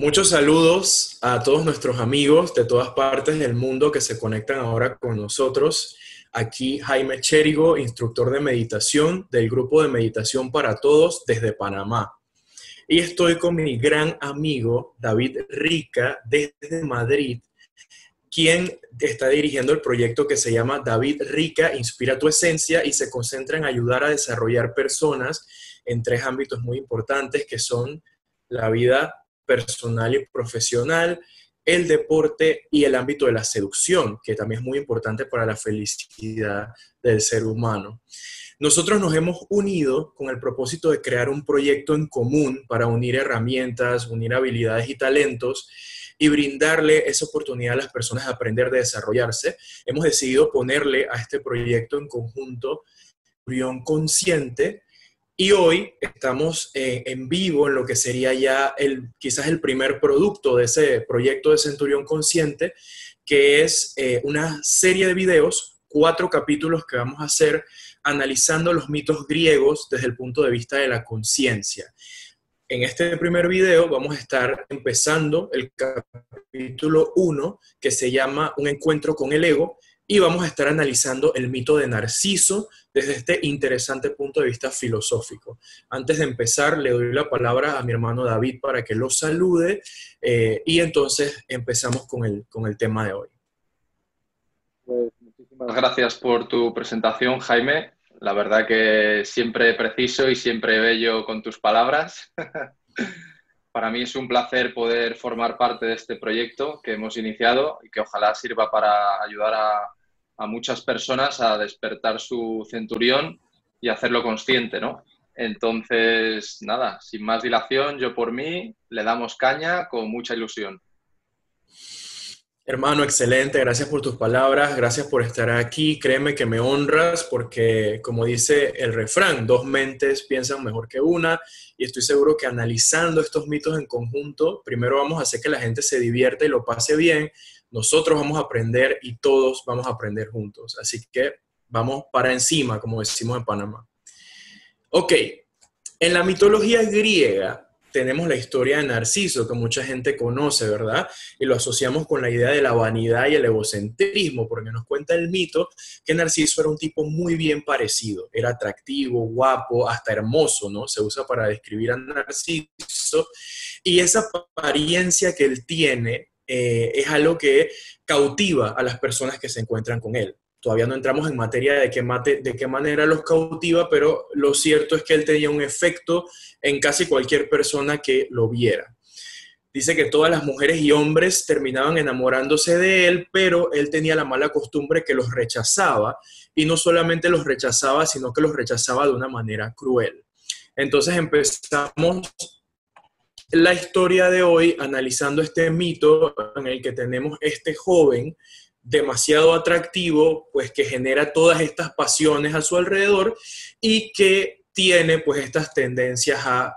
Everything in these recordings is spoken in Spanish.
Muchos saludos a todos nuestros amigos de todas partes del mundo que se conectan ahora con nosotros. Aquí Jaime Chérigo, instructor de meditación del grupo de Meditación para Todos desde Panamá. Y estoy con mi gran amigo David Rica desde Madrid, quien está dirigiendo el proyecto que se llama David Rica, Inspira tu Esencia, y se concentra en ayudar a desarrollar personas en tres ámbitos muy importantes que son la vida personal y profesional, el deporte y el ámbito de la seducción, que también es muy importante para la felicidad del ser humano. Nosotros nos hemos unido con el propósito de crear un proyecto en común para unir herramientas, unir habilidades y talentos y brindarle esa oportunidad a las personas de aprender, de desarrollarse. Hemos decidido ponerle a este proyecto en conjunto Centurión Consciente. Y hoy estamos en vivo en lo que sería ya quizás el primer producto de ese proyecto de Centurión Consciente, que es una serie de videos, 4 capítulos que vamos a hacer analizando los mitos griegos desde el punto de vista de la conciencia. En este primer video vamos a estar empezando el capítulo 1, que se llama Un encuentro con el ego, y vamos a estar analizando el mito de Narciso desde este interesante punto de vista filosófico. Antes de empezar, le doy la palabra a mi hermano David para que lo salude y entonces empezamos con el tema de hoy. Pues muchísimas gracias por tu presentación, Jaime. La verdad que siempre preciso y siempre bello con tus palabras. Para mí es un placer poder formar parte de este proyecto que hemos iniciado y que ojalá sirva para ayudar a muchas personas a despertar su centurión y hacerlo consciente, ¿no? Entonces, nada, sin más dilación, yo por mí le damos caña con mucha ilusión. Hermano, excelente, gracias por tus palabras, gracias por estar aquí. Créeme que me honras porque, como dice el refrán, 2 mentes piensan mejor que una, y estoy seguro que analizando estos mitos en conjunto, primero vamos a hacer que la gente se divierta y lo pase bien, nosotros vamos a aprender y todos vamos a aprender juntos. Así que vamos para encima, como decimos en Panamá. Ok, en la mitología griega tenemos la historia de Narciso, que mucha gente conoce, ¿verdad? Y lo asociamos con la idea de la vanidad y el egocentrismo, porque nos cuenta el mito que Narciso era un tipo muy bien parecido, era atractivo, guapo, hasta hermoso, ¿no? Se usa para describir a Narciso, y esa apariencia que él tiene es algo que cautiva a las personas que se encuentran con él. Todavía no entramos en materia de qué manera los cautiva, pero lo cierto es que él tenía un efecto en casi cualquier persona que lo viera. Dice que todas las mujeres y hombres terminaban enamorándose de él, pero él tenía la mala costumbre que los rechazaba, y no solamente los rechazaba, sino que los rechazaba de una manera cruel. Entonces empezamos la historia de hoy analizando este mito en el que tenemos este joven demasiado atractivo, pues que genera todas estas pasiones a su alrededor y que tiene pues estas tendencias a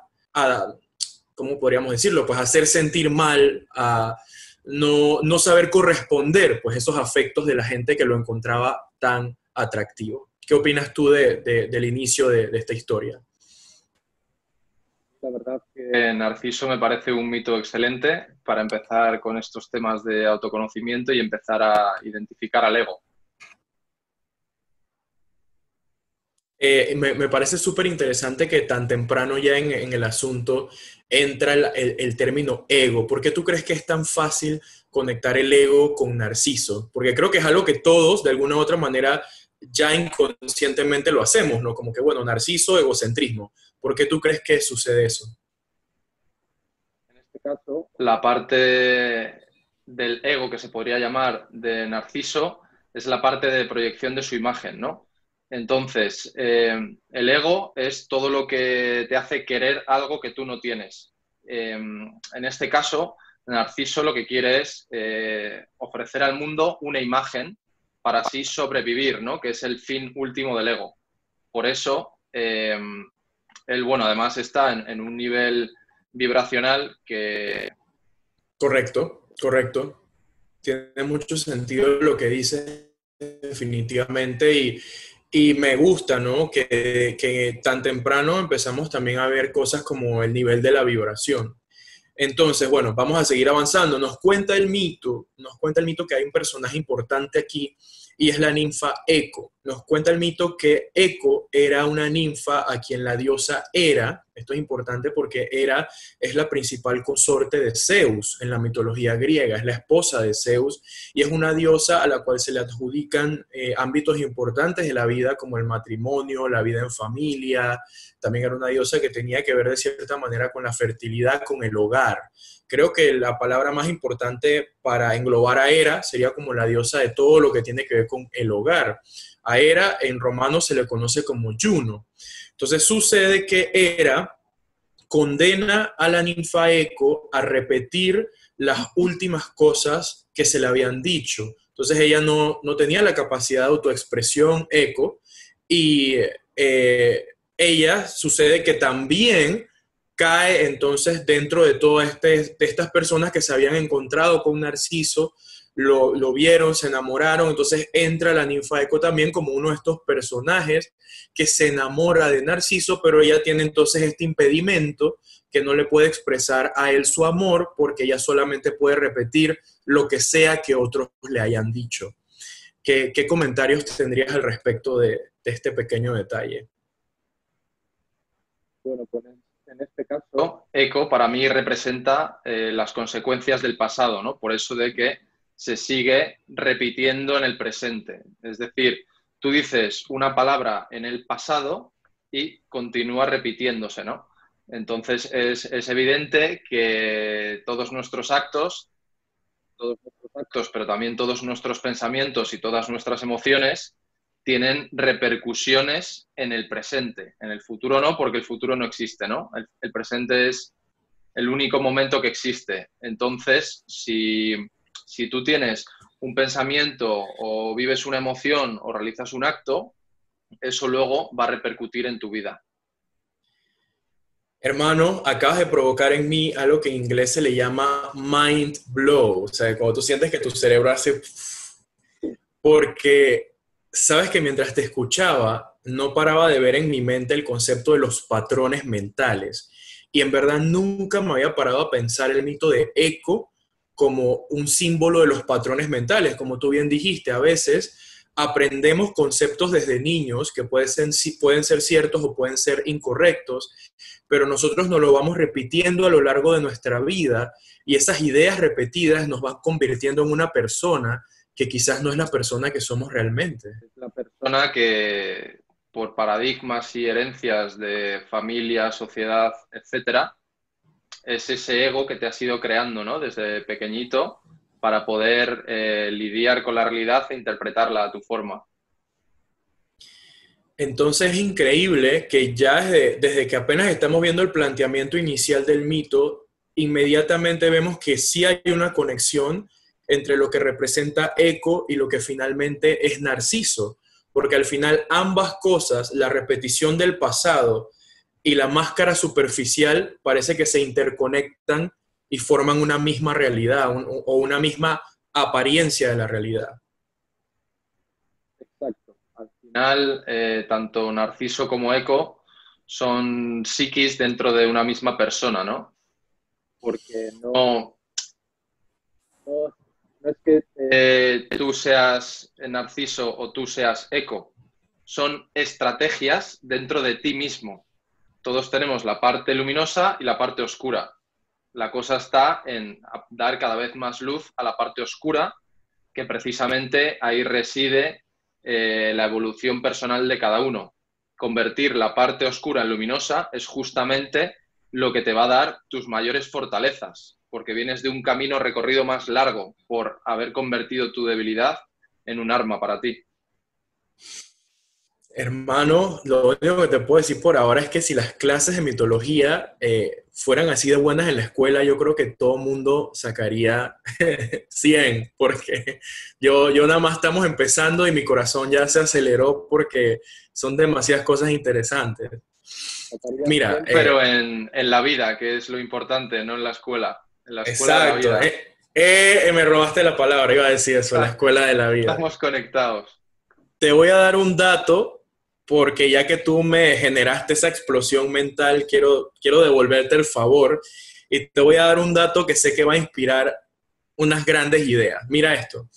¿cómo podríamos decirlo? Pues a hacer sentir mal, a no saber corresponder pues esos afectos de la gente que lo encontraba tan atractivo. ¿Qué opinas tú del inicio de esta historia? La verdad que Narciso me parece un mito excelente para empezar con estos temas de autoconocimiento y empezar a identificar al ego. Me parece súper interesante que tan temprano ya en el asunto entra el término ego. ¿Por qué tú crees que es tan fácil conectar el ego con Narciso? Porque creo que es algo que todos, de alguna u otra manera, ya inconscientemente lo hacemos, ¿no? Como que, bueno, Narciso, egocentrismo. ¿Por qué tú crees que sucede eso? En este caso, la parte del ego que se podría llamar de Narciso es la parte de proyección de su imagen, ¿no? Entonces, el ego es todo lo que te hace querer algo que tú no tienes. En este caso, Narciso lo que quiere es ofrecer al mundo una imagen para así sobrevivir, ¿no? Que es el fin último del ego. Por eso, él, bueno, además está en un nivel vibracional que... Correcto, correcto. Tiene mucho sentido lo que dice definitivamente y me gusta, ¿no? Que tan temprano empezamos también a ver cosas como el nivel de la vibración. Entonces, bueno, vamos a seguir avanzando. Nos cuenta el mito que hay un personaje importante aquí y es la ninfa Eco. Nos cuenta el mito que Eco era una ninfa a quien la diosa Hera, esto es importante porque Hera es la principal consorte de Zeus en la mitología griega, es la esposa de Zeus y es una diosa a la cual se le adjudican ámbitos importantes de la vida como el matrimonio, la vida en familia. También era una diosa que tenía que ver de cierta manera con la fertilidad, con el hogar. Creo que la palabra más importante para englobar a Hera sería como la diosa de todo lo que tiene que ver con el hogar. A Hera en romano se le conoce como Juno. Entonces sucede que Hera condena a la ninfa Eco a repetir las últimas cosas que se le habían dicho. Entonces ella no tenía la capacidad de autoexpresión Eco y ella sucede que también cae entonces dentro de todas de estas personas que se habían encontrado con Narciso, lo vieron, se enamoraron, entonces entra la ninfa Eco también como uno de estos personajes que se enamora de Narciso, pero ella tiene entonces este impedimento que no le puede expresar a él su amor porque ella solamente puede repetir lo que sea que otros le hayan dicho. ¿Qué comentarios tendrías al respecto de este pequeño detalle? Bueno, pues en este caso, Eco para mí representa las consecuencias del pasado, ¿no? Por eso de que se sigue repitiendo en el presente. Es decir, tú dices una palabra en el pasado y continúa repitiéndose, ¿no? Entonces es evidente que todos nuestros actos, pero también todos nuestros pensamientos y todas nuestras emociones tienen repercusiones en el presente. En el futuro no, porque el futuro no existe, ¿no? El presente es el único momento que existe. Entonces, si tú tienes un pensamiento o vives una emoción o realizas un acto, eso luego va a repercutir en tu vida. Hermano, acabas de provocar en mí algo que en inglés se le llama mind blow, o sea, cuando tú sientes que tu cerebro hace... Porque sabes que mientras te escuchaba, no paraba de ver en mi mente el concepto de los patrones mentales. Y en verdad nunca me había parado a pensar el mito de Eco como un símbolo de los patrones mentales. Como tú bien dijiste, a veces aprendemos conceptos desde niños que pueden ser ciertos o pueden ser incorrectos, pero nosotros nos lo vamos repitiendo a lo largo de nuestra vida y esas ideas repetidas nos van convirtiendo en una persona que quizás no es la persona que somos realmente. Es la persona que, por paradigmas y herencias de familia, sociedad, etcétera, es ese ego que te has ido creando, ¿no? Desde pequeñito para poder lidiar con la realidad e interpretarla a tu forma. Entonces es increíble que ya desde que apenas estamos viendo el planteamiento inicial del mito, inmediatamente vemos que sí hay una conexión entre lo que representa Eco y lo que finalmente es Narciso, porque al final ambas cosas, la repetición del pasado y la máscara superficial, parece que se interconectan y forman una misma realidad o una misma apariencia de la realidad. Exacto. Al final, tanto Narciso como Eco son psiquis dentro de una misma persona, ¿no? Porque no es que tú seas Narciso o tú seas Eco, son estrategias dentro de ti mismo. Todos tenemos la parte luminosa y la parte oscura. La cosa está en dar cada vez más luz a la parte oscura, que precisamente ahí reside la evolución personal de cada uno. Convertir la parte oscura en luminosa es justamente lo que te va a dar tus mayores fortalezas, porque vienes de un camino recorrido más largo por haber convertido tu debilidad en un arma para ti. Hermano, lo único que te puedo decir por ahora es que si las clases de mitología fueran así de buenas en la escuela, yo creo que todo mundo sacaría 100, porque yo nada más estamos empezando y mi corazón ya se aceleró porque son demasiadas cosas interesantes. Mira, pero en la vida, que es lo importante, no en la escuela. En la escuela exacto, de la vida. me robaste la palabra, iba a decir eso, la escuela de la vida. Estamos conectados. Te voy a dar un dato porque ya que tú me generaste esa explosión mental, quiero devolverte el favor. Y te voy a dar un dato que sé que va a inspirar unas grandes ideas. Mira esto.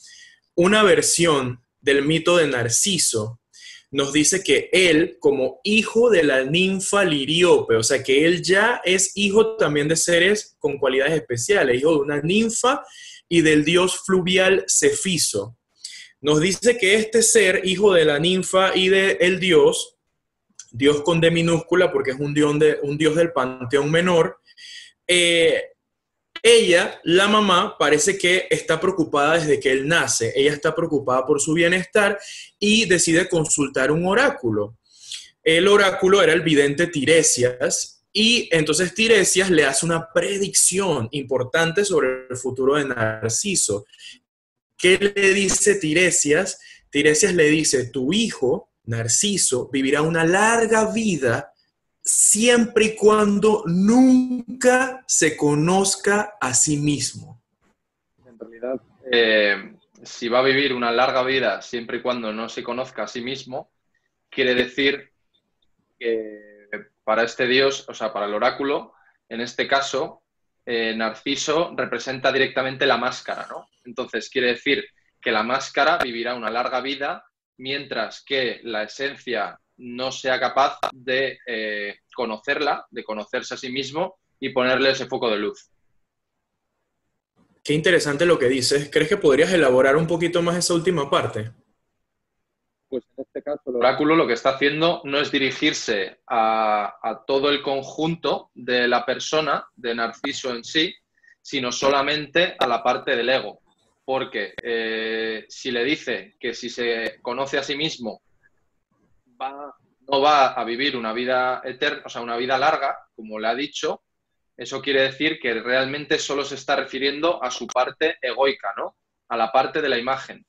Una versión del mito de Narciso nos dice que él, como hijo de la ninfa Liriope, o sea que él ya es hijo también de seres con cualidades especiales, hijo de una ninfa y del dios fluvial Cefiso. Nos dice que este ser, hijo de la ninfa y del dios, Dios con D minúscula porque es un dios del panteón menor, ella, la mamá, parece que está preocupada desde que él nace. Ella está preocupada por su bienestar y decide consultar un oráculo. El oráculo era el vidente Tiresias y entonces Tiresias le hace una predicción importante sobre el futuro de Narciso. ¿Qué le dice Tiresias? Tiresias le dice, tu hijo, Narciso, vivirá una larga vida siempre y cuando nunca se conozca a sí mismo. En realidad, si va a vivir una larga vida siempre y cuando no se conozca a sí mismo, quiere decir que para este dios, o sea, para el oráculo, en este caso, Narciso representa directamente la máscara, ¿no? Entonces, quiere decir que la máscara vivirá una larga vida mientras que la esencia no sea capaz de conocerla, de conocerse a sí mismo y ponerle ese foco de luz. Qué interesante lo que dices. ¿Crees que podrías elaborar un poquito más esa última parte? Pues en este caso el oráculo lo que está haciendo no es dirigirse a todo el conjunto de la persona, de Narciso en sí, sino solamente a la parte del ego. Porque si le dice que si se conoce a sí mismo no va a vivir una vida eterna, o sea, una vida larga, como le ha dicho, eso quiere decir que realmente solo se está refiriendo a su parte egoica, ¿no? A la parte de la imagen.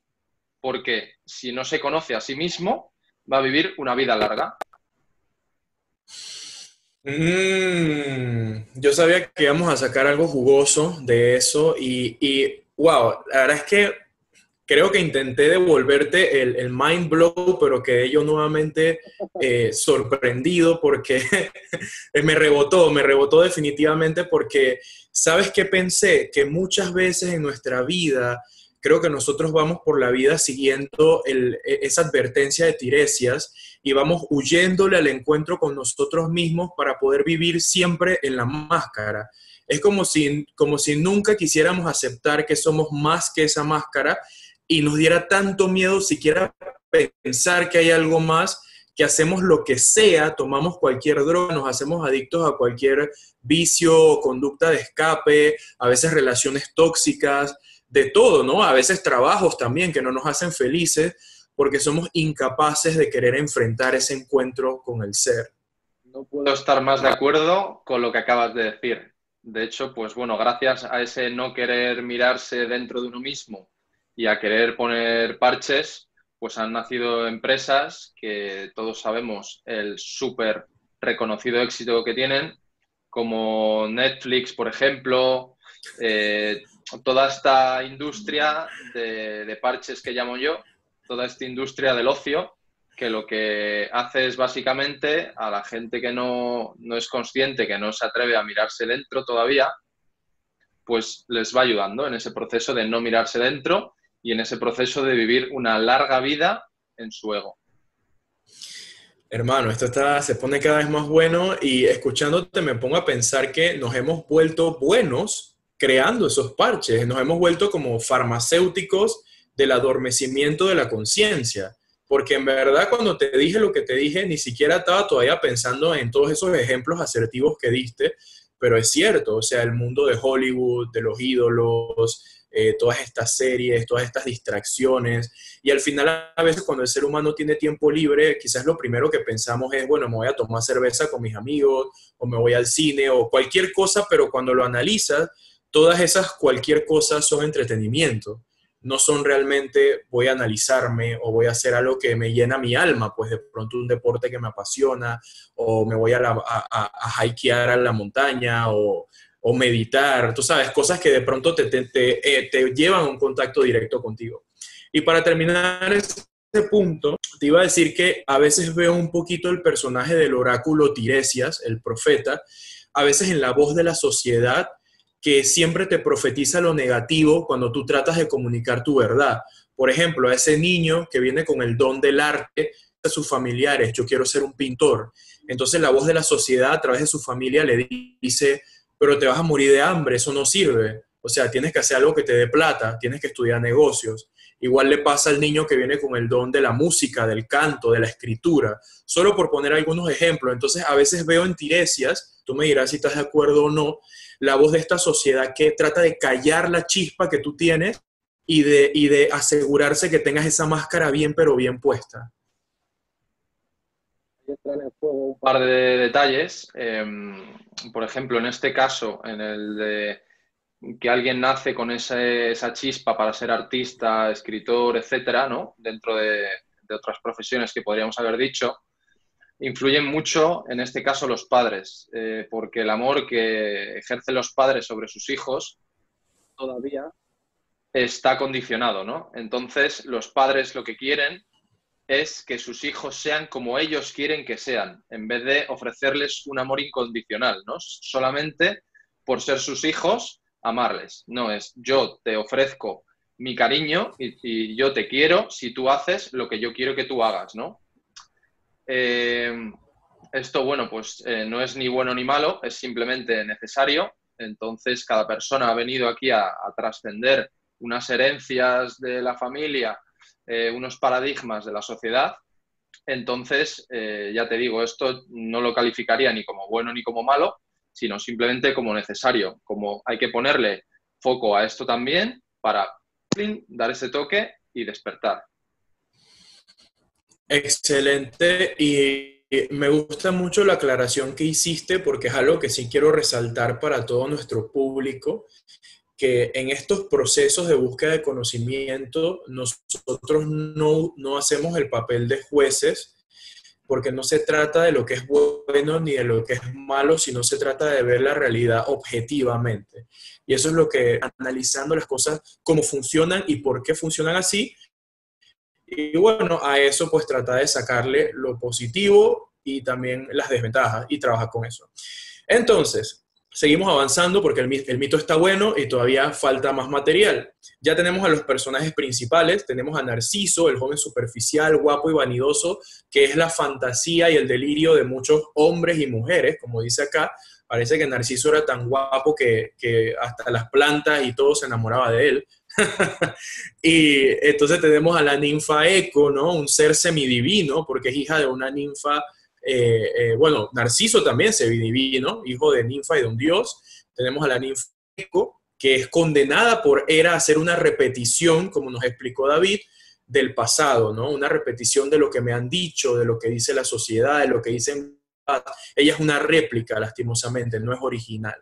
Porque si no se conoce a sí mismo, va a vivir una vida larga. Yo sabía que íbamos a sacar algo jugoso de eso y wow, la verdad es que creo que intenté devolverte el mind blow, pero quedé yo nuevamente sorprendido porque me rebotó definitivamente porque, ¿sabes qué pensé? Que muchas veces en nuestra vida, creo que nosotros vamos por la vida siguiendo esa advertencia de Tiresias y vamos huyéndole al encuentro con nosotros mismos para poder vivir siempre en la máscara. Es como si nunca quisiéramos aceptar que somos más que esa máscara y nos diera tanto miedo siquiera pensar que hay algo más, que hacemos lo que sea, tomamos cualquier droga, nos hacemos adictos a cualquier vicio o conducta de escape, a veces relaciones tóxicas, de todo, ¿no? A veces trabajos también que no nos hacen felices porque somos incapaces de querer enfrentar ese encuentro con el ser. No puedo estar más de acuerdo con lo que acabas de decir. De hecho, pues bueno, gracias a ese no querer mirarse dentro de uno mismo y a querer poner parches, pues han nacido empresas que todos sabemos el súper reconocido éxito que tienen, como Netflix, por ejemplo, toda esta industria de parches que llamo yo, toda esta industria del ocio, que lo que hace es básicamente a la gente que no es consciente, que no se atreve a mirarse dentro todavía, pues les va ayudando en ese proceso de no mirarse dentro y en ese proceso de vivir una larga vida en su ego. Hermano, se pone cada vez más bueno y escuchándote me pongo a pensar que nos hemos vuelto buenos creando esos parches, nos hemos vuelto como farmacéuticos del adormecimiento de la conciencia, porque en verdad cuando te dije lo que te dije, ni siquiera estaba todavía pensando en todos esos ejemplos asertivos que diste, pero es cierto, o sea, el mundo de Hollywood, de los ídolos, todas estas series, todas estas distracciones, y al final a veces cuando el ser humano tiene tiempo libre, quizás lo primero que pensamos es, bueno, me voy a tomar cerveza con mis amigos, o me voy al cine, o cualquier cosa, pero cuando lo analizas, todas esas cualquier cosa son entretenimiento, no son realmente voy a analizarme o voy a hacer algo que me llena mi alma, pues de pronto un deporte que me apasiona, o me voy a hikear a la montaña, o meditar, tú sabes, cosas que de pronto te llevan a un contacto directo contigo. Y para terminar este punto, te iba a decir que a veces veo un poquito el personaje del oráculo Tiresias, el profeta, a veces en la voz de la sociedad, que siempre te profetiza lo negativo cuando tú tratas de comunicar tu verdad. Por ejemplo, a ese niño que viene con el don del arte, a sus familiares, yo quiero ser un pintor. Entonces la voz de la sociedad a través de su familia le dice, pero te vas a morir de hambre, eso no sirve. O sea, tienes que hacer algo que te dé plata, tienes que estudiar negocios. Igual le pasa al niño que viene con el don de la música, del canto, de la escritura, solo por poner algunos ejemplos. Entonces, a veces veo en Tiresias, tú me dirás si estás de acuerdo o no, la voz de esta sociedad que trata de callar la chispa que tú tienes y de asegurarse que tengas esa máscara bien, pero bien puesta. Entran en juego un par de detalles. Por ejemplo, en este caso, en el de que alguien nace con esa chispa para ser artista, escritor, etcétera, ¿no? Dentro de otras profesiones que podríamos haber dicho, influyen mucho, en este caso, los padres, porque el amor que ejercen los padres sobre sus hijos todavía está condicionado, ¿no? Entonces, los padres lo que quieren es que sus hijos sean como ellos quieren que sean, en vez de ofrecerles un amor incondicional, ¿no? Solamente por ser sus hijos, amarles. No es yo te ofrezco mi cariño y yo te quiero si tú haces lo que yo quiero que tú hagas, ¿no? Esto, bueno, pues no es ni bueno ni malo, es simplemente necesario. Entonces, cada persona ha venido aquí a trascender unas herencias de la familia, unos paradigmas de la sociedad. Entonces, ya te digo, esto no lo calificaría ni como bueno ni como malo, sino simplemente como necesario, como hay que ponerle foco a esto también para dar ese toque y despertar. Excelente, y me gusta mucho la aclaración que hiciste porque es algo que sí quiero resaltar para todo nuestro público, que en estos procesos de búsqueda de conocimiento nosotros no hacemos el papel de jueces, porque no se trata de lo que es bueno ni de lo que es malo, sino se trata de ver la realidad objetivamente. Y eso es lo que, analizando las cosas, cómo funcionan y por qué funcionan así, y bueno, a eso pues trata de sacarle lo positivo y también las desventajas y trabajar con eso. Entonces, seguimos avanzando porque el mito está bueno y todavía falta más material. Ya tenemos a los personajes principales, tenemos a Narciso, el joven superficial, guapo y vanidoso, que es la fantasía y el delirio de muchos hombres y mujeres, como dice acá. Parece que Narciso era tan guapo que hasta las plantas y todo se enamoraba de él. Y entonces tenemos a la ninfa Eco, ¿no? Un ser semidivino, porque es hija de una ninfa, bueno, Narciso también semidivino, hijo de ninfa y de un dios. Tenemos a la ninfa Eco, que es condenada por Hera a hacer una repetición, como nos explicó David, del pasado, ¿no? Una repetición de lo que me han dicho, de lo que dice la sociedad, de lo que dicen. Ella es una réplica, lastimosamente, no es original.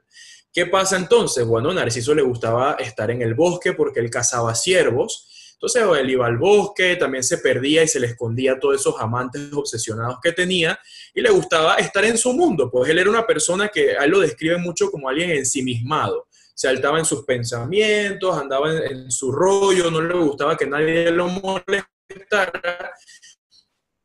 ¿Qué pasa entonces? Bueno, a Narciso le gustaba estar en el bosque porque él cazaba ciervos. Entonces él iba al bosque, también se perdía y se le escondía a todos esos amantes obsesionados que tenía y le gustaba estar en su mundo. Pues él era una persona que a él lo describe mucho como alguien ensimismado. Se saltaba en sus pensamientos, andaba en su rollo, no le gustaba que nadie lo molestara.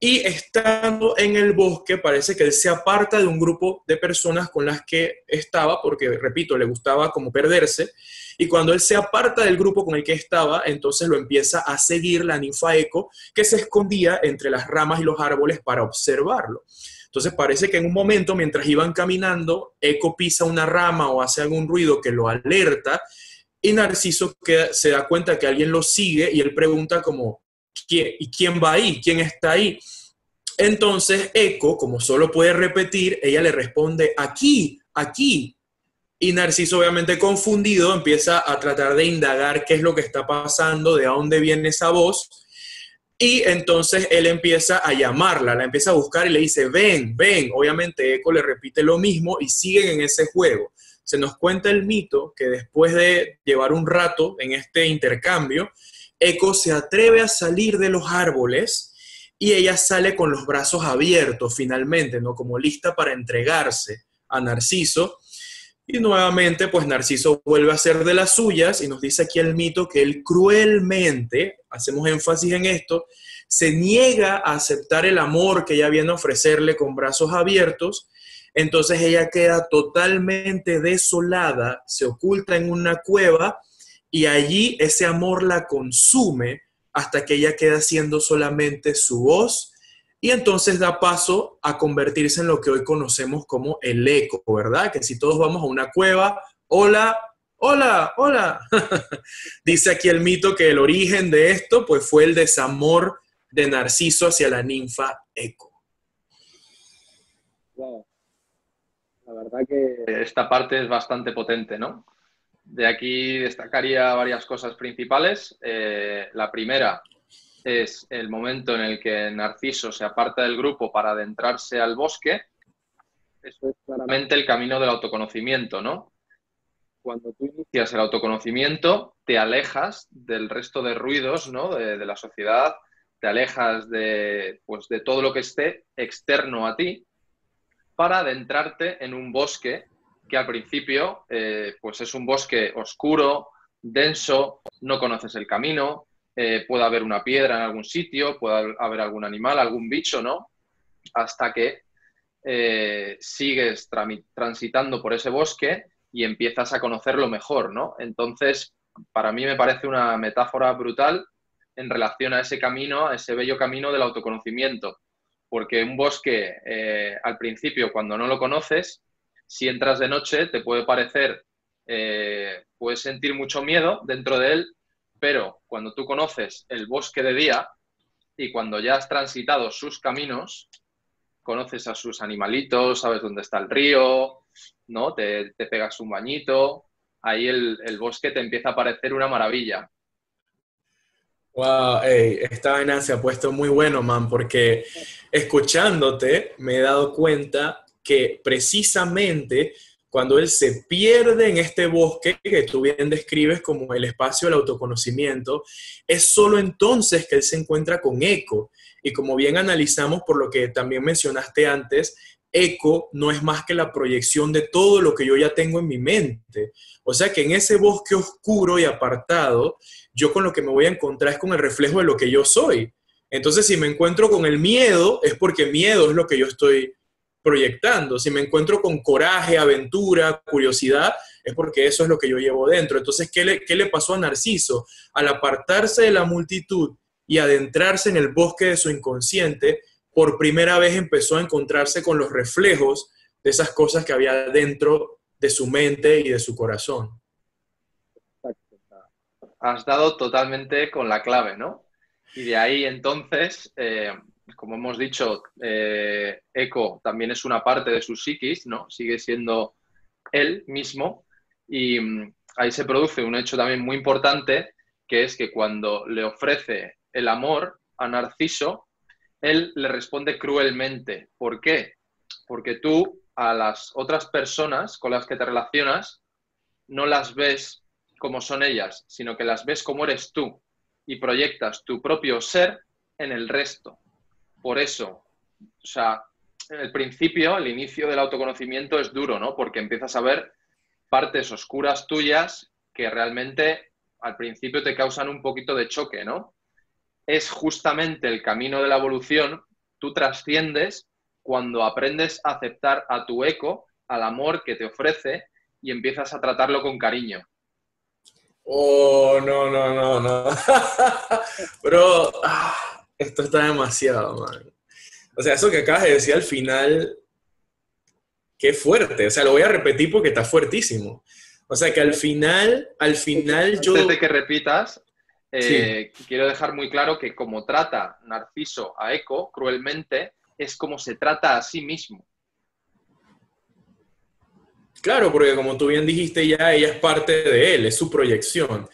Y estando en el bosque, parece que él se aparta de un grupo de personas con las que estaba, porque, repito, le gustaba como perderse, y cuando él se aparta del grupo con el que estaba, entonces lo empieza a seguir la ninfa Eco, que se escondía entre las ramas y los árboles para observarlo. Entonces parece que en un momento, mientras iban caminando, Eco pisa una rama o hace algún ruido que lo alerta, y Narciso se da cuenta que alguien lo sigue, y él pregunta como, ¿y quién va ahí? ¿Quién está ahí? Entonces Eco, como solo puede repetir, ella le responde, aquí, aquí. Y Narciso, obviamente confundido, empieza a tratar de indagar qué es lo que está pasando, de dónde viene esa voz. Y entonces él empieza a llamarla, la empieza a buscar y le dice, ven, ven. Obviamente Eco le repite lo mismo y siguen en ese juego. Se nos cuenta el mito que después de llevar un rato en este intercambio, Eco se atreve a salir de los árboles y ella sale con los brazos abiertos finalmente, ¿no? Como lista para entregarse a Narciso. Y nuevamente, pues Narciso vuelve a hacer de las suyas y nos dice aquí el mito que él cruelmente, hacemos énfasis en esto, se niega a aceptar el amor que ella viene a ofrecerle con brazos abiertos Entonces ella queda totalmente desolada, se oculta en una cueva y allí ese amor la consume hasta que ella queda siendo solamente su voz y entonces da paso a convertirse en lo que hoy conocemos como el eco, ¿verdad? Que si todos vamos a una cueva, hola, hola, hola. Dice aquí el mito que el origen de esto pues fue el desamor de Narciso hacia la ninfa Eco. Wow. La verdad que esta parte es bastante potente, ¿no? De aquí destacaría varias cosas principales. La primera es el momento en el que Narciso se aparta del grupo para adentrarse al bosque. Eso es claramente el camino del autoconocimiento, ¿no? Cuando tú inicias el autoconocimiento, te alejas del resto de ruidos, ¿no? de la sociedad, te alejas pues, de todo lo que esté externo a ti para adentrarte en un bosque que al principio pues es un bosque oscuro, denso, no conoces el camino, puede haber una piedra en algún sitio, puede haber algún animal, algún bicho, ¿no? Hasta que sigues transitando por ese bosque y empiezas a conocerlo mejor, ¿no? Entonces, para mí me parece una metáfora brutal en relación a ese camino, a ese bello camino del autoconocimiento. Porque un bosque, al principio, cuando no lo conoces, si entras de noche, te puede parecer, puedes sentir mucho miedo dentro de él, pero cuando tú conoces el bosque de día y cuando ya has transitado sus caminos, conoces a sus animalitos, sabes dónde está el río, ¿no? Te pegas un bañito, ahí el bosque te empieza a parecer una maravilla. Wow, hey, esta vaina se ha puesto muy bueno, man, porque escuchándote me he dado cuenta que precisamente cuando él se pierde en este bosque que tú bien describes como el espacio del autoconocimiento, es solo entonces que él se encuentra con Eco. Y como bien analizamos por lo que también mencionaste antes, Eco no es más que la proyección de todo lo que yo ya tengo en mi mente. O sea que en ese bosque oscuro y apartado, yo con lo que me voy a encontrar es con el reflejo de lo que yo soy. Entonces, si me encuentro con el miedo, es porque miedo es lo que yo estoy proyectando. Si me encuentro con coraje, aventura, curiosidad, es porque eso es lo que yo llevo dentro. Entonces, ¿qué le pasó a Narciso? Al apartarse de la multitud y adentrarse en el bosque de su inconsciente, por primera vez empezó a encontrarse con los reflejos de esas cosas que había dentro de su mente y de su corazón. Has dado totalmente con la clave, ¿no? Y de ahí entonces, como hemos dicho, Eco también es una parte de su psiquis, ¿no? Sigue siendo él mismo y ahí se produce un hecho también muy importante, que es que cuando le ofrece el amor a Narciso, él le responde cruelmente. ¿Por qué? Porque tú a las otras personas con las que te relacionas no las ves como son ellas, sino que las ves como eres tú y proyectas tu propio ser en el resto. Por eso, o sea, el principio, el inicio del autoconocimiento es duro, ¿no? Porque empiezas a ver partes oscuras tuyas que realmente al principio te causan un poquito de choque, ¿no? Es justamente el camino de la evolución, tú trasciendes cuando aprendes a aceptar a tu eco, al amor que te ofrece y empiezas a tratarlo con cariño. Oh, no, no, no, no. Bro, esto está demasiado, man. O sea, eso que acabas de decir al final, qué fuerte. O sea, lo voy a repetir porque está fuertísimo. O sea, que al final yo... Antes de que repitas, Sí. quiero dejar muy claro que como trata Narciso a Eco cruelmente, es como se trata a sí mismo. Claro, porque como tú bien dijiste ya, ella es parte de él, es su proyección.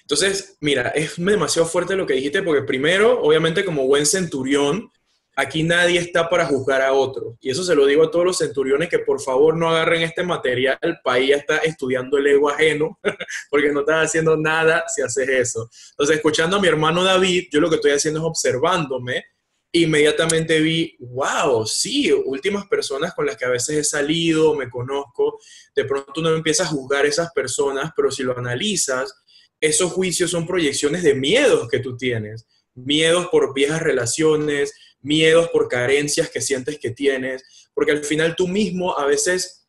Entonces, mira, es demasiado fuerte lo que dijiste porque primero, obviamente como buen centurión, aquí nadie está para juzgar a otro. Y eso se lo digo a todos los centuriones que por favor no agarren este material, el país ya está estudiando el ego ajeno, porque no estás haciendo nada si haces eso. Entonces, escuchando a mi hermano David, yo lo que estoy haciendo es observándome. Inmediatamente vi, wow, sí, últimas personas con las que a veces he salido, me conozco, de pronto uno empieza a juzgar a esas personas, pero si lo analizas, esos juicios son proyecciones de miedos que tú tienes, miedos por viejas relaciones, miedos, por carencias que sientes que tienes, porque al final tú mismo a veces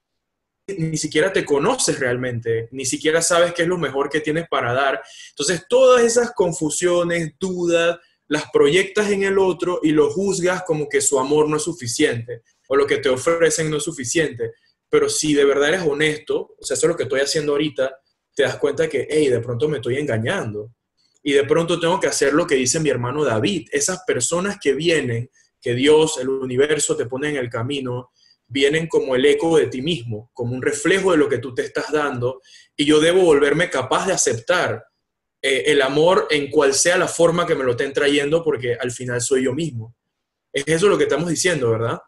ni siquiera te conoces realmente, ni siquiera sabes qué es lo mejor que tienes para dar. Entonces, todas esas confusiones, dudas, las proyectas en el otro y lo juzgas como que su amor no es suficiente o lo que te ofrecen no es suficiente. Pero si de verdad eres honesto, o sea, eso es lo que estoy haciendo ahorita, te das cuenta que, hey, de pronto me estoy engañando. Y de pronto tengo que hacer lo que dice mi hermano David. Esas personas que vienen, que Dios, el universo te pone en el camino, vienen como el eco de ti mismo, como un reflejo de lo que tú te estás dando, y yo debo volverme capaz de aceptar el amor en cual sea la forma que me lo estén trayendo, porque al final soy yo mismo. Es eso lo que estamos diciendo, ¿verdad?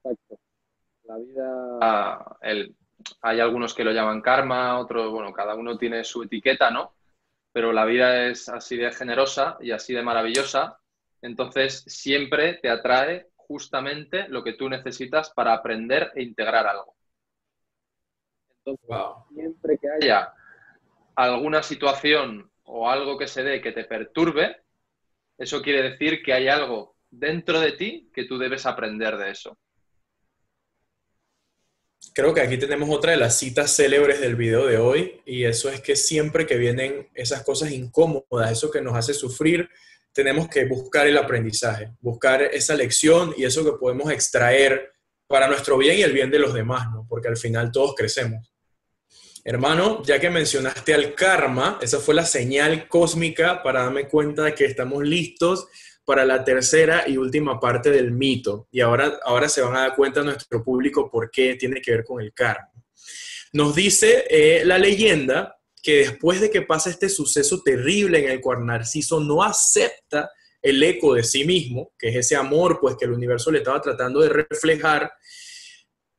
Exacto. La vida, hay algunos que lo llaman karma, otros, bueno, cada uno tiene su etiqueta, ¿no? Pero la vida es así de generosa y así de maravillosa, entonces siempre te atrae justamente lo que tú necesitas para aprender e integrar algo. Entonces, Wow. siempre que haya alguna situación o algo que se dé que te perturbe, eso quiere decir que hay algo dentro de ti que tú debes aprender de eso. Creo que aquí tenemos otra de las citas célebres del video de hoy, y eso es que siempre que vienen esas cosas incómodas, eso que nos hace sufrir, tenemos que buscar el aprendizaje, buscar esa lección y eso que podemos extraer para nuestro bien y el bien de los demás, ¿no? Porque al final todos crecemos. Hermano, ya que mencionaste al karma, esa fue la señal cósmica para darme cuenta de que estamos listos para la tercera y última parte del mito. Y ahora se van a dar cuenta nuestro público por qué tiene que ver con el karma. Nos dice la leyenda que después de que pasa este suceso terrible en el cual Narciso no acepta el eco de sí mismo, que es ese amor pues que el universo le estaba tratando de reflejar,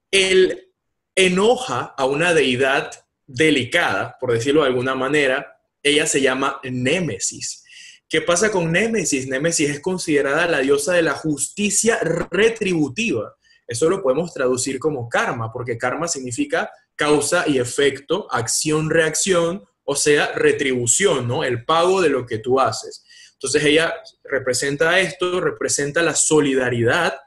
él enoja a una deidad delicada, por decirlo de alguna manera. Ella se llama Némesis. ¿Qué pasa con Némesis? Némesis es considerada la diosa de la justicia retributiva. Eso lo podemos traducir como karma, porque karma significa causa y efecto, acción-reacción, o sea, retribución, ¿no? El pago de lo que tú haces. Entonces ella representa esto, representa la solidaridad,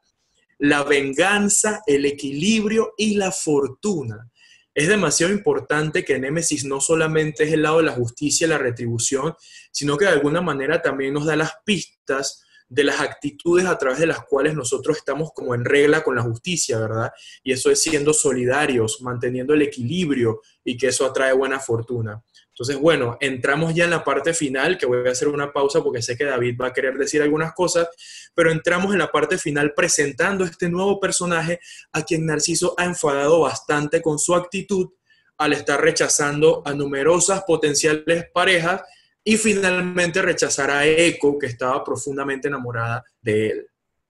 la venganza, el equilibrio y la fortuna. Es demasiado importante que Némesis no solamente es el lado de la justicia y la retribución, sino que de alguna manera también nos da las pistas de las actitudes a través de las cuales nosotros estamos como en regla con la justicia, ¿verdad? Y eso es siendo solidarios, manteniendo el equilibrio y que eso atrae buena fortuna. Entonces, bueno, entramos ya en la parte final, que voy a hacer una pausa porque sé que David va a querer decir algunas cosas, pero entramos en la parte final presentando este nuevo personaje a quien Narciso ha enfadado bastante con su actitud al estar rechazando a numerosas potenciales parejas y finalmente rechazar a Eco, que estaba profundamente enamorada de él.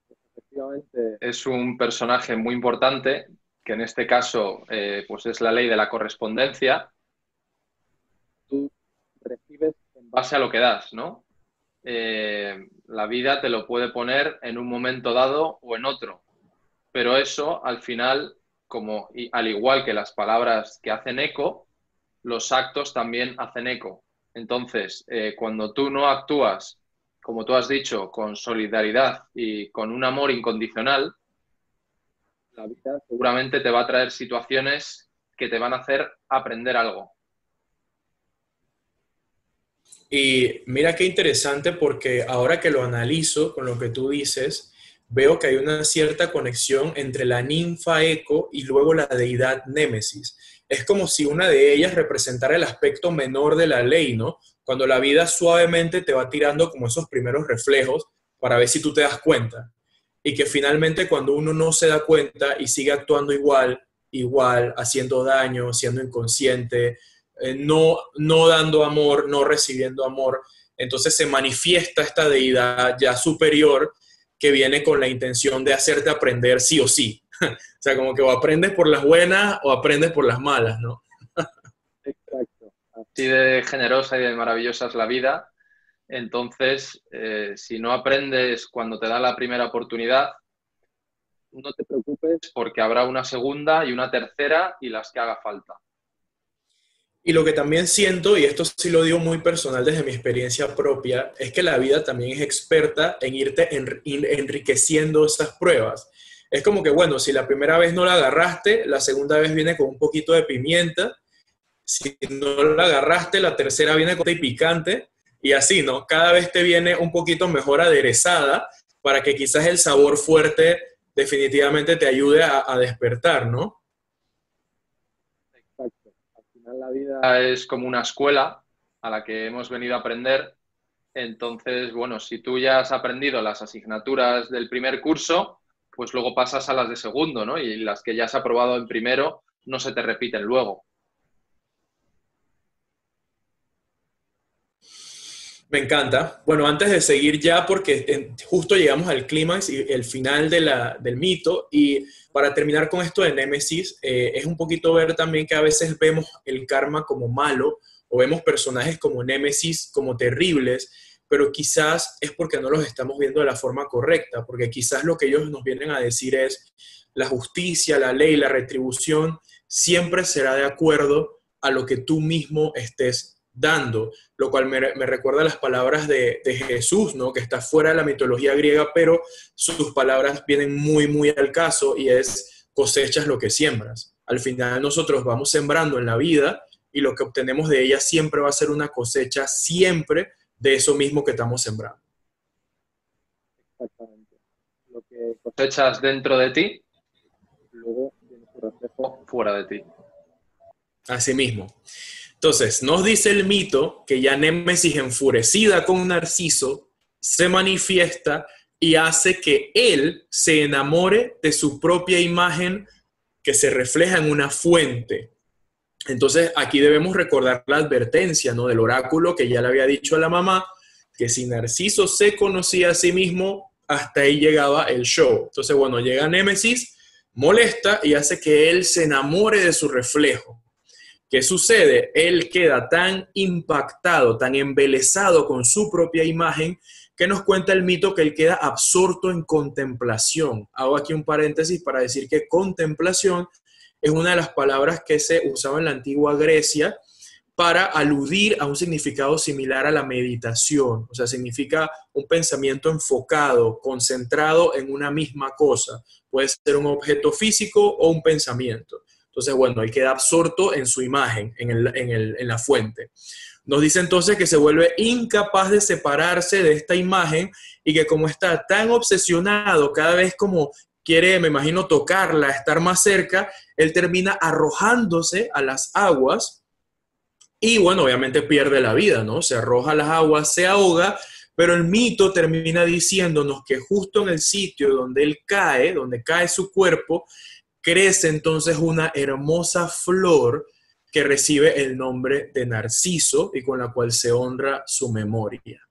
Efectivamente, es un personaje muy importante, que en este caso pues es la ley de la correspondencia. Tú recibes en base a lo que das, ¿no? La vida te lo puede poner en un momento dado o en otro, pero eso al final, como al igual que las palabras que hacen eco, los actos también hacen eco. Entonces, cuando tú no actúas, como tú has dicho, con solidaridad y con un amor incondicional, la vida seguramente te va a traer situaciones que te van a hacer aprender algo. Y mira qué interesante, porque ahora que lo analizo con lo que tú dices, veo que hay una cierta conexión entre la ninfa Eco y luego la deidad Némesis. Es como si una de ellas representara el aspecto menor de la ley, ¿no? Cuando la vida suavemente te va tirando como esos primeros reflejos para ver si tú te das cuenta. Y que finalmente cuando uno no se da cuenta y sigue actuando igual, haciendo daño, siendo inconsciente, no dando amor, no recibiendo amor, entonces se manifiesta esta deidad ya superior que viene con la intención de hacerte aprender sí o sí. O sea, como que o aprendes por las buenas o aprendes por las malas, ¿no? Exacto. Así de generosa y de maravillosa es la vida. Entonces, si no aprendes cuando te da la primera oportunidad, no te preocupes porque habrá una segunda y una tercera y las que haga falta. Y lo que también siento, y esto sí lo digo muy personal desde mi experiencia propia, es que la vida también es experta en irte enriqueciendo esas pruebas. Es como que, bueno, si la primera vez no la agarraste, la segunda vez viene con un poquito de pimienta. Si no la agarraste, la tercera viene con y picante. Y así, ¿no? Cada vez te viene un poquito mejor aderezada para que quizás el sabor fuerte definitivamente te ayude a despertar, ¿no? Exacto. Al final la vida es como una escuela a la que hemos venido a aprender. Entonces, bueno, si tú ya has aprendido las asignaturas del primer curso, pues luego pasas a las de segundo, ¿no? Y las que ya has aprobado en primero no se te repiten luego. Me encanta. Bueno, antes de seguir ya, porque justo llegamos al clímax y el final de del mito, y para terminar con esto de Némesis, es un poquito ver también que a veces vemos el karma como malo, o vemos personajes como Némesis como terribles, pero quizás es porque no los estamos viendo de la forma correcta, porque quizás lo que ellos nos vienen a decir es la justicia, la ley, la retribución, siempre será de acuerdo a lo que tú mismo estés dando, lo cual me recuerda las palabras de Jesús, ¿no? Que está fuera de la mitología griega, pero sus palabras vienen muy, muy al caso y es cosechas lo que siembras. Al final nosotros vamos sembrando en la vida y lo que obtenemos de ella siempre va a ser una cosecha siempre de eso mismo que estamos sembrando. Exactamente. Lo que cosechas dentro de ti, luego tiene su reflejo fuera de ti. Así mismo. Entonces, nos dice el mito que ya Némesis, enfurecida con Narciso, se manifiesta y hace que él se enamore de su propia imagen que se refleja en una fuente. Entonces, aquí debemos recordar la advertencia, ¿no? Del oráculo que ya le había dicho a la mamá, que si Narciso se conocía a sí mismo, hasta ahí llegaba el show. Entonces, bueno, llega Némesis, molesta y hace que él se enamore de su reflejo. ¿Qué sucede? Él queda tan impactado, tan embelesado con su propia imagen, que nos cuenta el mito que él queda absorto en contemplación. Hago aquí un paréntesis para decir que contemplación es una de las palabras que se usaba en la antigua Grecia para aludir a un significado similar a la meditación. O sea, significa un pensamiento enfocado, concentrado en una misma cosa. Puede ser un objeto físico o un pensamiento. Entonces, bueno, él queda absorto en su imagen, en la fuente. Nos dice entonces que se vuelve incapaz de separarse de esta imagen y que como está tan obsesionado, cada vez como quiere, me imagino, tocarla, estar más cerca, él termina arrojándose a las aguas y, bueno, obviamente pierde la vida, ¿no? Se arroja a las aguas, se ahoga, pero el mito termina diciéndonos que justo en el sitio donde él cae, donde cae su cuerpo, crece entonces una hermosa flor que recibe el nombre de Narciso y con la cual se honra su memoria.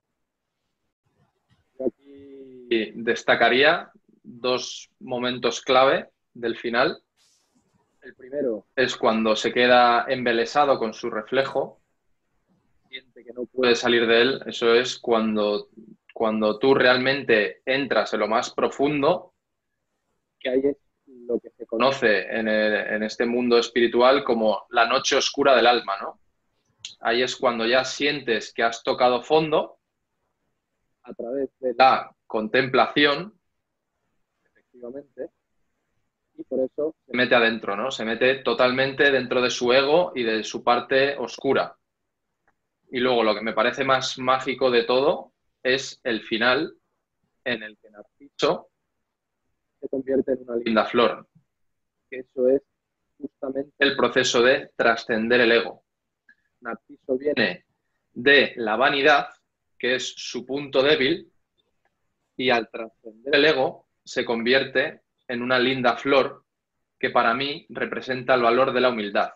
Aquí destacaría dos momentos clave del final. El primero es cuando se queda embelesado con su reflejo, siente que no puede salir de él. Eso es cuando tú realmente entras en lo más profundo, que ahí es lo que se conoce en este mundo espiritual como la noche oscura del alma, ¿no? Ahí es cuando ya sientes que has tocado fondo a través de la contemplación, efectivamente, y por eso se mete adentro, ¿no? Se mete totalmente dentro de su ego y de su parte oscura. Y luego lo que me parece más mágico de todo es el final en el que Narciso se convierte en una linda flor. Eso es justamente el proceso de trascender el ego. Narciso viene de la vanidad, que es su punto débil, y al trascender el ego se convierte en una linda flor que para mí representa el valor de la humildad.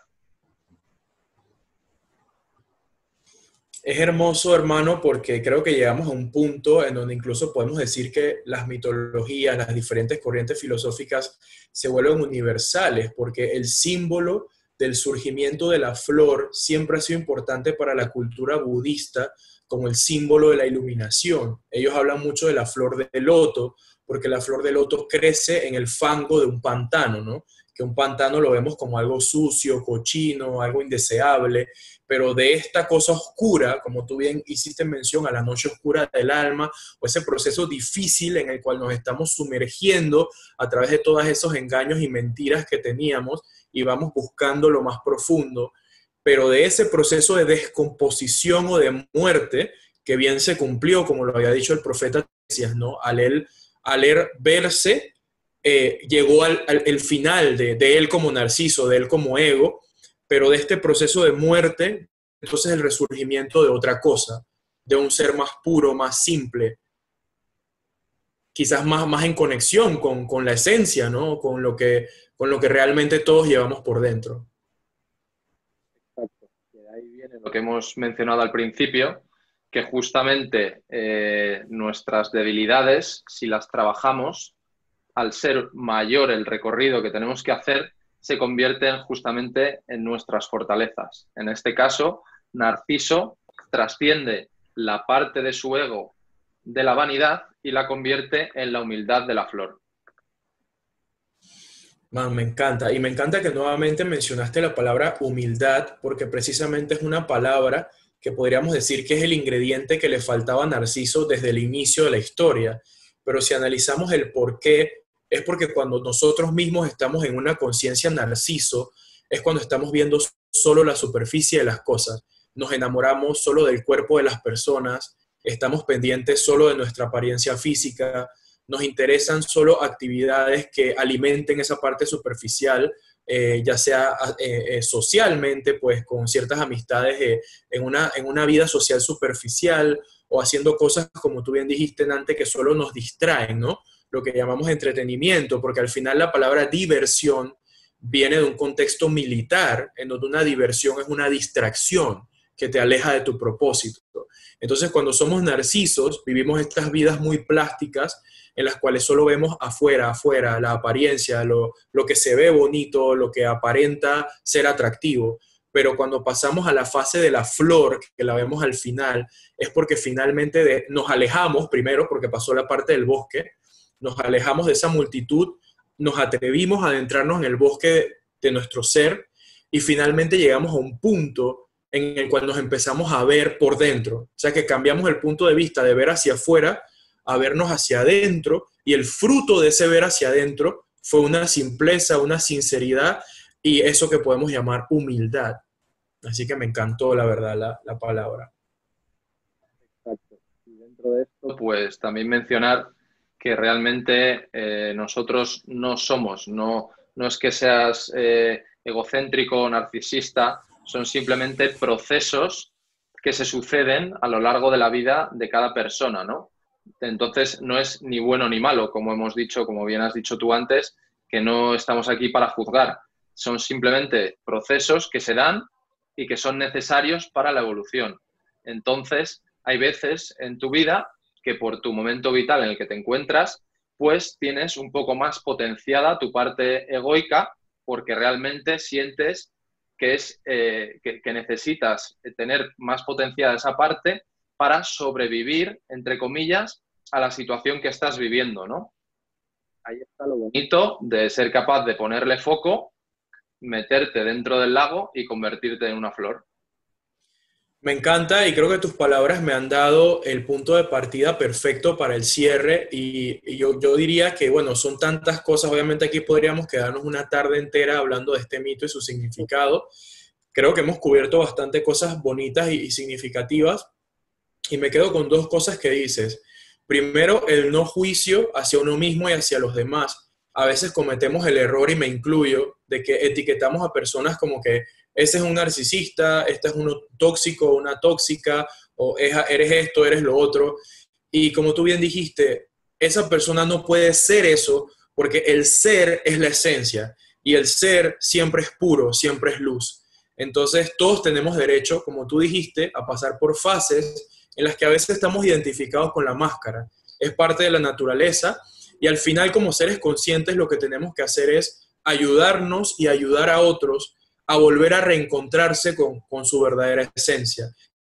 Es hermoso, hermano, porque creo que llegamos a un punto en donde incluso podemos decir que las mitologías, las diferentes corrientes filosóficas se vuelven universales, porque el símbolo del surgimiento de la flor siempre ha sido importante para la cultura budista como el símbolo de la iluminación. Ellos hablan mucho de la flor de loto, porque la flor de loto crece en el fango de un pantano, ¿no? que un pantano lo vemos como algo sucio, cochino, algo indeseable, pero de esta cosa oscura, como tú bien hiciste mención, a la noche oscura del alma, o ese proceso difícil en el cual nos estamos sumergiendo a través de todos esos engaños y mentiras que teníamos y vamos buscando lo más profundo, pero de ese proceso de descomposición o de muerte, que bien se cumplió, como lo había dicho el profeta, ¿no? Al él verse, llegó el final de él como narciso, de él como ego, pero de este proceso de muerte, entonces el resurgimiento de otra cosa, de un ser más puro, más simple, quizás más en conexión con la esencia, ¿no? Con lo que realmente todos llevamos por dentro. Exacto. Y de ahí viene lo que hemos mencionado al principio, que justamente nuestras debilidades, si las trabajamos, al ser mayor el recorrido que tenemos que hacer, se convierten justamente en nuestras fortalezas. En este caso, Narciso trasciende la parte de su ego de la vanidad y la convierte en la humildad de la flor. Man, me encanta. Y me encanta que nuevamente mencionaste la palabra humildad, porque precisamente es una palabra que podríamos decir que es el ingrediente que le faltaba a Narciso desde el inicio de la historia. Pero si analizamos el por qué, es porque cuando nosotros mismos estamos en una conciencia Narciso, es cuando estamos viendo solo la superficie de las cosas. Nos enamoramos solo del cuerpo de las personas, estamos pendientes solo de nuestra apariencia física, nos interesan solo actividades que alimenten esa parte superficial, ya sea socialmente, pues con ciertas amistades en una vida social superficial o haciendo cosas, como tú bien dijiste antes, que solo nos distraen, ¿no? Lo que llamamos entretenimiento, porque al final la palabra diversión viene de un contexto militar, en donde una diversión es una distracción que te aleja de tu propósito. Entonces, cuando somos narcisos, vivimos estas vidas muy plásticas en las cuales solo vemos afuera, la apariencia, lo que se ve bonito, lo que aparenta ser atractivo. Pero cuando pasamos a la fase de la flor, que la vemos al final, es porque finalmente nos alejamos, primero porque pasó la parte del bosque, nos alejamos de esa multitud, nos atrevimos a adentrarnos en el bosque de nuestro ser y finalmente llegamos a un punto en el cual nos empezamos a ver por dentro. O sea que cambiamos el punto de vista de ver hacia afuera a vernos hacia adentro, y el fruto de ese ver hacia adentro fue una simpleza, una sinceridad y eso que podemos llamar humildad. Así que me encantó, la verdad, la palabra. Exacto. Y dentro de esto, pues también mencionar que realmente nosotros no somos, no es que seas egocéntrico o narcisista, son simplemente procesos que se suceden a lo largo de la vida de cada persona, ¿no? Entonces, no es ni bueno ni malo, como hemos dicho, como bien has dicho tú antes, que no estamos aquí para juzgar. Son simplemente procesos que se dan y que son necesarios para la evolución. Entonces, hay veces en tu vida que por tu momento vital en el que te encuentras, pues tienes un poco más potenciada tu parte egoica porque realmente sientes que necesitas tener más potenciada esa parte para sobrevivir, entre comillas, a la situación que estás viviendo, ¿no? Ahí está lo bonito de ser capaz de ponerle foco, meterte dentro del lago y convertirte en una flor. Me encanta y creo que tus palabras me han dado el punto de partida perfecto para el cierre y yo diría que, bueno, son tantas cosas, obviamente aquí podríamos quedarnos una tarde entera hablando de este mito y su significado. Creo que hemos cubierto bastante cosas bonitas y significativas y me quedo con dos cosas que dices. Primero, el no juicio hacia uno mismo y hacia los demás. A veces cometemos el error, y me incluyo, de que etiquetamos a personas como que ese es un narcisista, este es uno tóxico, una tóxica, o eres esto, eres lo otro. Y como tú bien dijiste, esa persona no puede ser eso porque el ser es la esencia y el ser siempre es puro, siempre es luz. Entonces todos tenemos derecho, como tú dijiste, a pasar por fases en las que a veces estamos identificados con la máscara. Es parte de la naturaleza y al final como seres conscientes lo que tenemos que hacer es ayudarnos y ayudar a otros a volver a reencontrarse con su verdadera esencia.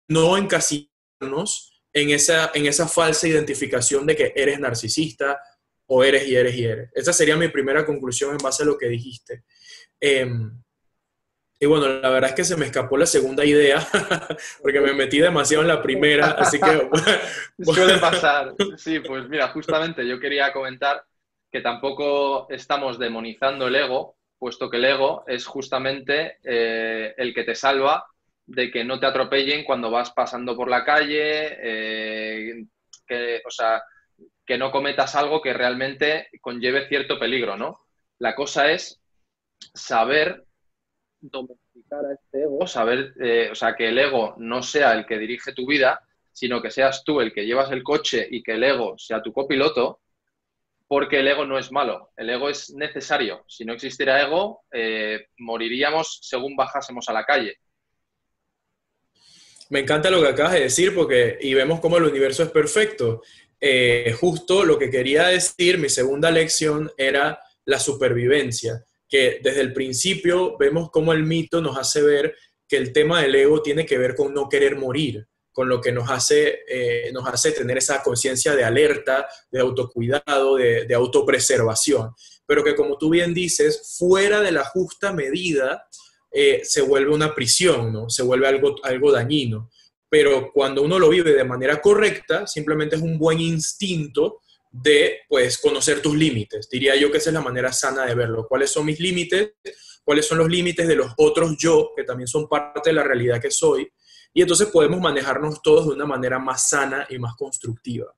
No encasillarnos en esa falsa identificación de que eres narcisista o eres y eres y eres. Esa sería mi primera conclusión en base a lo que dijiste. Y bueno, la verdad es que se me escapó la segunda idea, porque me metí demasiado en la primera, así que Suele pasar. Sí, pues mira, justamente yo quería comentar que tampoco estamos demonizando el ego, puesto que el ego es justamente el que te salva de que no te atropellen cuando vas pasando por la calle, o sea, que no cometas algo que realmente conlleve cierto peligro, ¿no? La cosa es saber domesticar a este ego, saber, o sea, que el ego no sea el que dirige tu vida, sino que seas tú el que llevas el coche y que el ego sea tu copiloto, porque el ego no es malo, el ego es necesario. Si no existiera ego, moriríamos según bajásemos a la calle. me encanta lo que acabas de decir porque, y vemos cómo el universo es perfecto. Justo lo que quería decir, mi segunda lección era la supervivencia, que desde el principio vemos cómo el mito nos hace ver que el tema del ego tiene que ver con no querer morir, con lo que nos hace tener esa conciencia de alerta, de autocuidado, de autopreservación. Pero que como tú bien dices, fuera de la justa medida, se vuelve una prisión, ¿no? Se vuelve algo dañino. Pero cuando uno lo vive de manera correcta, simplemente es un buen instinto de, pues, conocer tus límites. Diría yo que esa es la manera sana de verlo. ¿Cuáles son mis límites? ¿Cuáles son los límites de los otros yo, que también son parte de la realidad que soy? Y entonces podemos manejarnos todos de una manera más sana y más constructiva.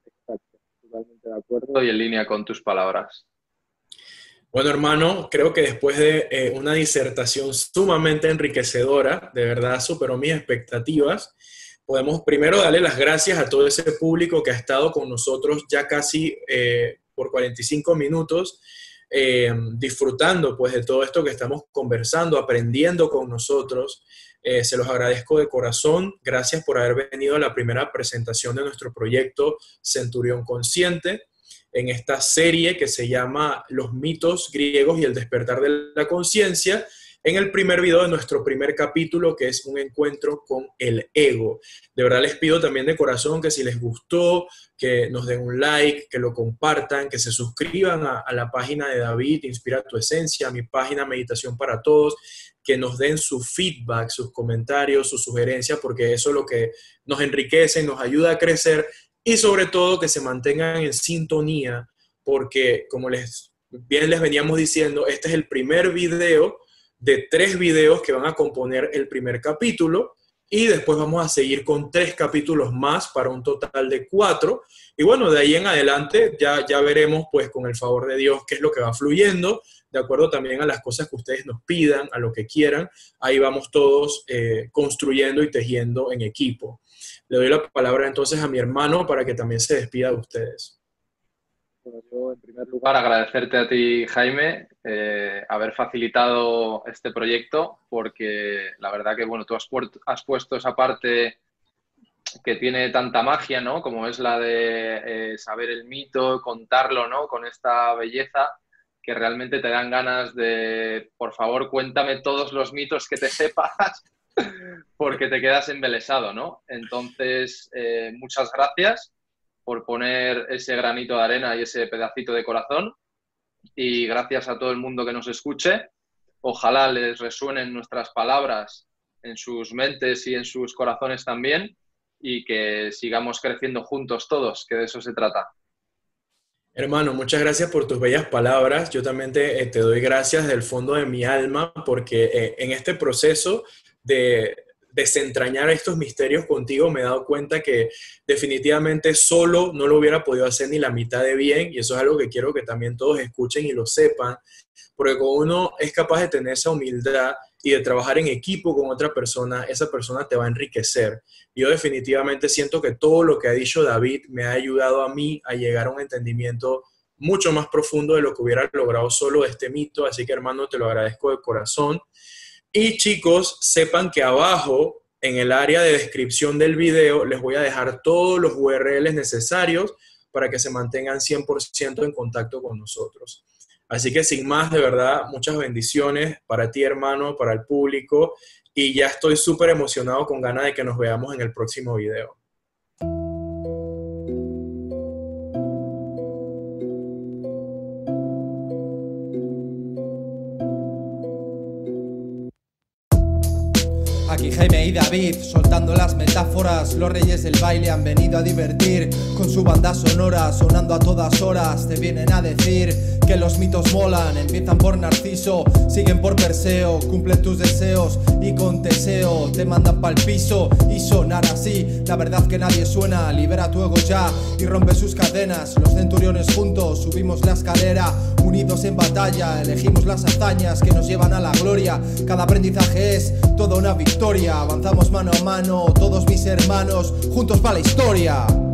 Exacto, totalmente de acuerdo y en línea con tus palabras. Bueno, hermano, creo que después de una disertación sumamente enriquecedora, de verdad superó mis expectativas, podemos primero darle las gracias a todo ese público que ha estado con nosotros ya casi por 45 minutos, disfrutando pues de todo esto que estamos conversando, aprendiendo con nosotros. Se los agradezco de corazón. Gracias por haber venido a la primera presentación de nuestro proyecto Centurión Consciente, en esta serie que se llama Los mitos griegos y el despertar de la conciencia, en el primer video de nuestro primer capítulo, que es un encuentro con el ego. De verdad les pido también de corazón que si les gustó, que nos den un like, que lo compartan, que se suscriban a la página de David, Inspira tu Esencia, a mi página Meditación para Todos, que nos den su feedback, sus comentarios, sus sugerencias, porque eso es lo que nos enriquece, nos ayuda a crecer y sobre todo que se mantengan en sintonía, porque como bien les veníamos diciendo, este es el primer video de 3 videos que van a componer el primer capítulo y después vamos a seguir con 3 capítulos más para un total de 4. Y bueno, de ahí en adelante ya veremos pues con el favor de Dios qué es lo que va fluyendo, de acuerdo también a las cosas que ustedes nos pidan, a lo que quieran. Ahí vamos todos construyendo y tejiendo en equipo. Le doy la palabra entonces a mi hermano para que también se despida de ustedes. Bueno, yo en primer lugar agradecerte a ti, Jaime, haber facilitado este proyecto, porque la verdad que bueno, tú has puesto esa parte que tiene tanta magia, ¿no? Como es la de saber el mito, contarlo, ¿no? Con esta belleza que realmente te dan ganas de, por favor, cuéntame todos los mitos que te sepas, porque te quedas embelesado, ¿no? Entonces, muchas gracias por poner ese granito de arena y ese pedacito de corazón, y gracias a todo el mundo que nos escuche. Ojalá les resuenen nuestras palabras en sus mentes y en sus corazones también, y que sigamos creciendo juntos todos, que de eso se trata. Hermano, muchas gracias por tus bellas palabras. Yo también te doy gracias del fondo de mi alma porque en este proceso de desentrañar estos misterios contigo me he dado cuenta que definitivamente solo no lo hubiera podido hacer ni la mitad de bien, y eso es algo que quiero que también todos escuchen y lo sepan, porque cuando uno es capaz de tener esa humildad y de trabajar en equipo con otra persona, esa persona te va a enriquecer. Yo definitivamente siento que todo lo que ha dicho David me ha ayudado a mí a llegar a un entendimiento mucho más profundo de lo que hubiera logrado solo de este mito, así que hermano, te lo agradezco de corazón. Y chicos, sepan que abajo, en el área de descripción del video, les voy a dejar todos los URLs necesarios para que se mantengan 100% en contacto con nosotros. Así que sin más, de verdad, muchas bendiciones para ti, hermano, para el público, y ya estoy súper emocionado con ganas de que nos veamos en el próximo video. Aquí Jaime y David, soltando las metáforas. Los reyes del baile han venido a divertir con su banda sonora, sonando a todas horas. Te vienen a decir que los mitos molan. Empiezan por Narciso, siguen por Perseo. Cumplen tus deseos y con Teseo te mandan pa'l piso. Y sonar así, la verdad que nadie suena. Libera tu ego ya y rompe sus cadenas. Los centuriones juntos, subimos la escalera. Unidos en batalla, elegimos las hazañas que nos llevan a la gloria. Cada aprendizaje es toda una victoria. Avanzamos mano a mano, todos mis hermanos, juntos para la historia.